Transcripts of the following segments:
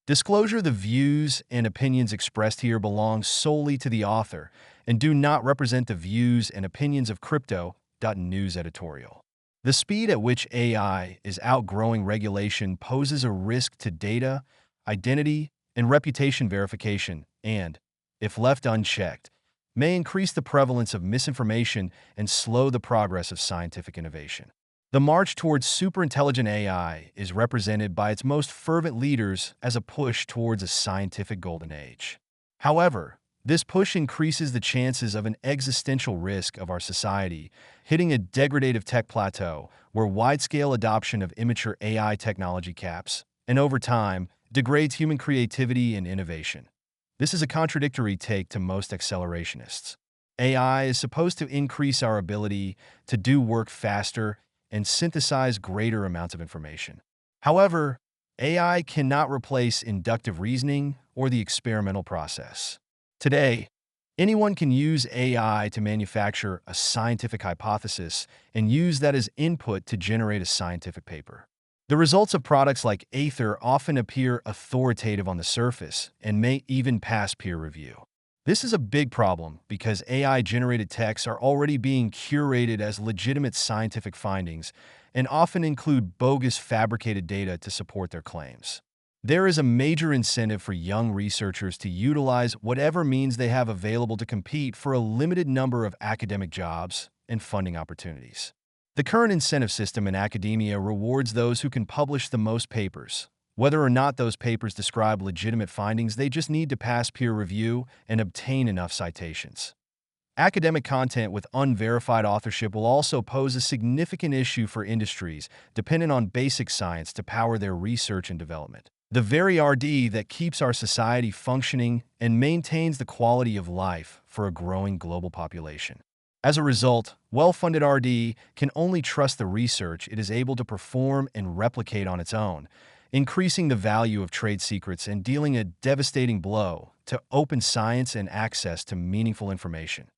Disclosure: the views and opinions expressed here belong solely to the author and do not represent the views and opinions of Crypto.news editorial. The speed at which AI is outgrowing regulation poses a risk to data, identity, and reputation verification and, if left unchecked, may increase the prevalence of misinformation and slow the progress of scientific innovation. The march towards superintelligent AI is represented by its most fervent leaders as a push towards a scientific golden age. However, this push increases the chances of an existential risk of our society hitting a degradative tech plateau where wide-scale adoption of immature AI technology caps, and over time, degrades human creativity and innovation. This is a contradictory take to most accelerationists. AI is supposed to increase our ability to do work faster and synthesize greater amounts of information. However, AI cannot replace inductive reasoning or the experimental process. Today, anyone can use AI to manufacture a scientific hypothesis and use that as input to generate a scientific paper. The results of products like Aether often appear authoritative on the surface and may even pass peer review. This is a big problem because AI-generated texts are already being curated as legitimate scientific findings and often include bogus fabricated data to support their claims. There is a major incentive for young researchers to utilize whatever means they have available to compete for a limited number of academic jobs and funding opportunities. The current incentive system in academia rewards those who can publish the most papers. Whether or not those papers describe legitimate findings, they just need to pass peer review and obtain enough citations. Academic content with unverified authorship will also pose a significant issue for industries dependent on basic science to power their research and development. The very RD that keeps our society functioning and maintains the quality of life for a growing global population. As a result, well-funded RD can only trust the research it is able to perform and replicate on its own, increasing the value of trade secrets and dealing a devastating blow to open science and access to meaningful information.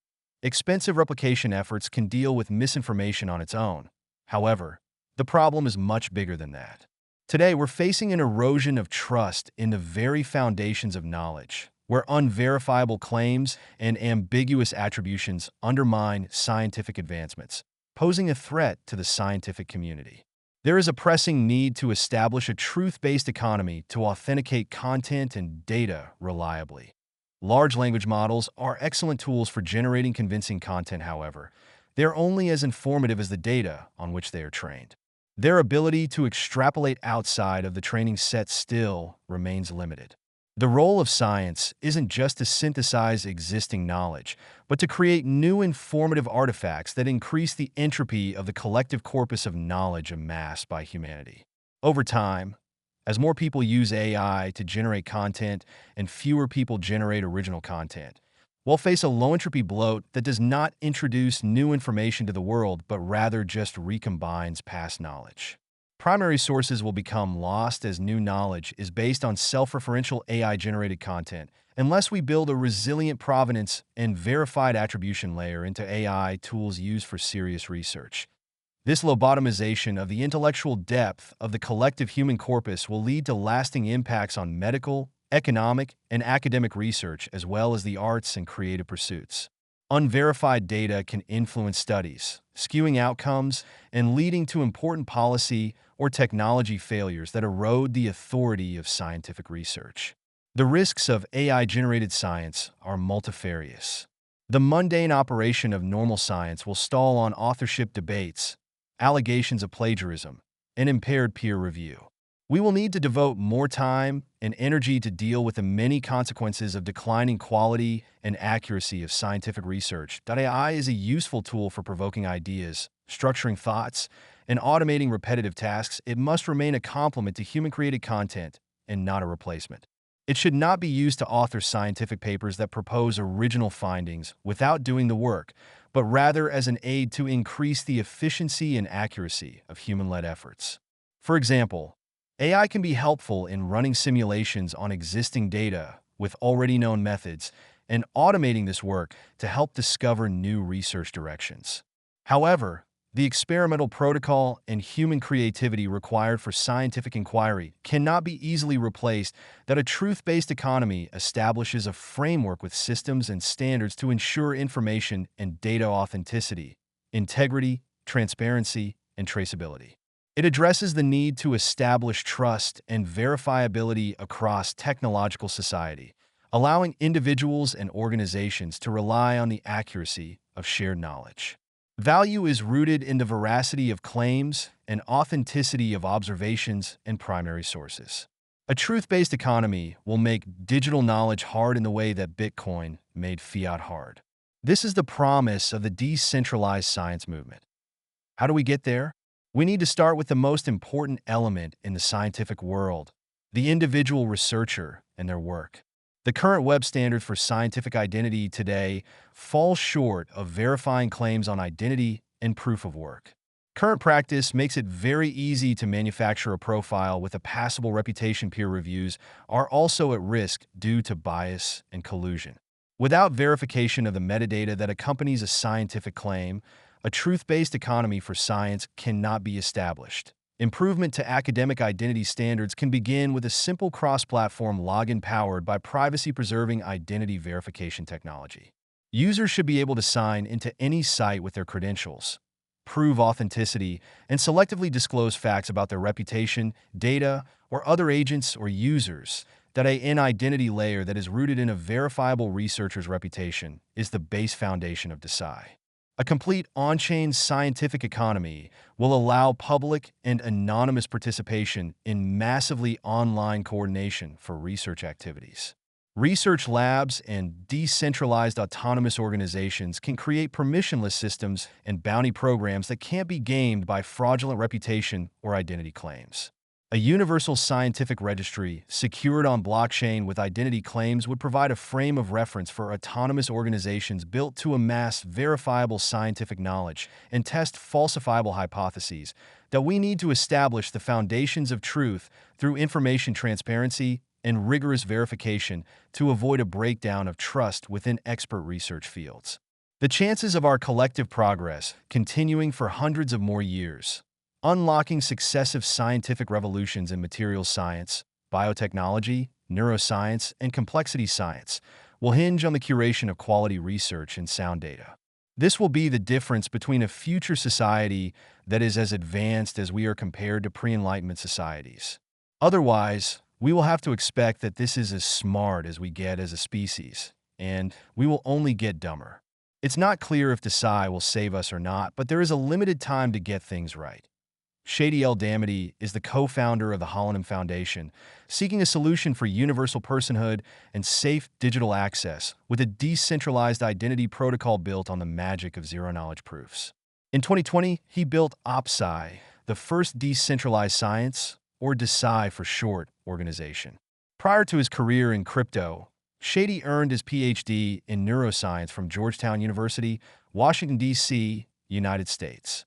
Expensive replication efforts can deal with misinformation on its own. However, the problem is much bigger than that. Today, we're facing an erosion of trust in the very foundations of knowledge, where unverifiable claims and ambiguous attributions undermine scientific advancements, posing a threat to the scientific community. There is a pressing need to establish a truth-based economy to authenticate content and data reliably. Large language models are excellent tools for generating convincing content, however. They are only as informative as the data on which they are trained. Their ability to extrapolate outside of the training set still remains limited. The role of science isn't just to synthesize existing knowledge, but to create new informative artifacts that increase the entropy of the collective corpus of knowledge amassed by humanity. Over time, as more people use AI to generate content and fewer people generate original content, we'll face a low-entropy bloat that does not introduce new information to the world, but rather just recombines past knowledge. Primary sources will become lost as new knowledge is based on self-referential AI-generated content, unless we build a resilient provenance and verified attribution layer into AI tools used for serious research. This lobotomization of the intellectual depth of the collective human corpus will lead to lasting impacts on medical, economic, and academic research, as well as the arts and creative pursuits. Unverified data can influence studies, skewing outcomes and leading to important policy or technology failures that erode the authority of scientific research. The risks of AI-generated science are multifarious. The mundane operation of normal science will stall on authorship debates, allegations of plagiarism, and impaired peer review. We will need to devote more time and energy to deal with the many consequences of declining quality and accuracy of scientific research. AI is a useful tool for provoking ideas, structuring thoughts, and automating repetitive tasks. It must remain a complement to human-created content and not a replacement. It should not be used to author scientific papers that propose original findings without doing the work, but rather as an aid to increase the efficiency and accuracy of human-led efforts. For example, AI can be helpful in running simulations on existing data with already known methods and automating this work to help discover new research directions. However, The experimental protocol and human creativity required for scientific inquiry cannot be easily replaced. That a truth-based economy establishes a framework with systems and standards to ensure information and data authenticity, integrity, transparency, and traceability. It addresses the need to establish trust and verifiability across technological society, allowing individuals and organizations to rely on the accuracy of shared knowledge. Value is rooted in the veracity of claims and authenticity of observations and primary sources. A truth-based economy will make digital knowledge hard in the way that Bitcoin made fiat hard. This is the promise of the decentralized science movement. How do we get there? We need to start with the most important element in the scientific world, the individual researcher and their work. The current web standards for scientific identity today fall short of verifying claims on identity and proof of work. Current practice makes it very easy to manufacture a profile with a passable reputation. Peer reviews are also at risk due to bias and collusion. Without verification of the metadata that accompanies a scientific claim, a truth-based economy for science cannot be established. Improvement to academic identity standards can begin with a simple cross-platform login powered by privacy-preserving identity verification technology. Users should be able to sign into any site with their credentials, prove authenticity, and selectively disclose facts about their reputation, data, or other agents or users. An identity layer that is rooted in a verifiable researcher's reputation is the base foundation of DeSci. A complete on-chain scientific economy will allow public and anonymous participation in massively online coordination for research activities. Research labs and decentralized autonomous organizations can create permissionless systems and bounty programs that can't be gamed by fraudulent reputation or identity claims. A universal scientific registry secured on blockchain with identity claims would provide a frame of reference for autonomous organizations built to amass verifiable scientific knowledge and test falsifiable hypotheses. That we need to establish the foundations of truth through information transparency and rigorous verification to avoid a breakdown of trust within expert research fields. The chances of our collective progress continuing for hundreds of more years, unlocking successive scientific revolutions in materials science, biotechnology, neuroscience, and complexity science will hinge on the curation of quality research and sound data. This will be the difference between a future society that is as advanced as we are compared to pre-Enlightenment societies. Otherwise, we will have to expect that this is as smart as we get as a species, and we will only get dumber. It's not clear if DeSci will save us or not, but there is a limited time to get things right. Shady L. Damity is the co-founder of the Holonym Foundation, seeking a solution for universal personhood and safe digital access with a decentralized identity protocol built on the magic of zero-knowledge proofs. In 2020, he built OpSci, the first decentralized science, or DeSci for short, organization. Prior to his career in crypto, Shady earned his PhD in neuroscience from Georgetown University, Washington, D.C., United States.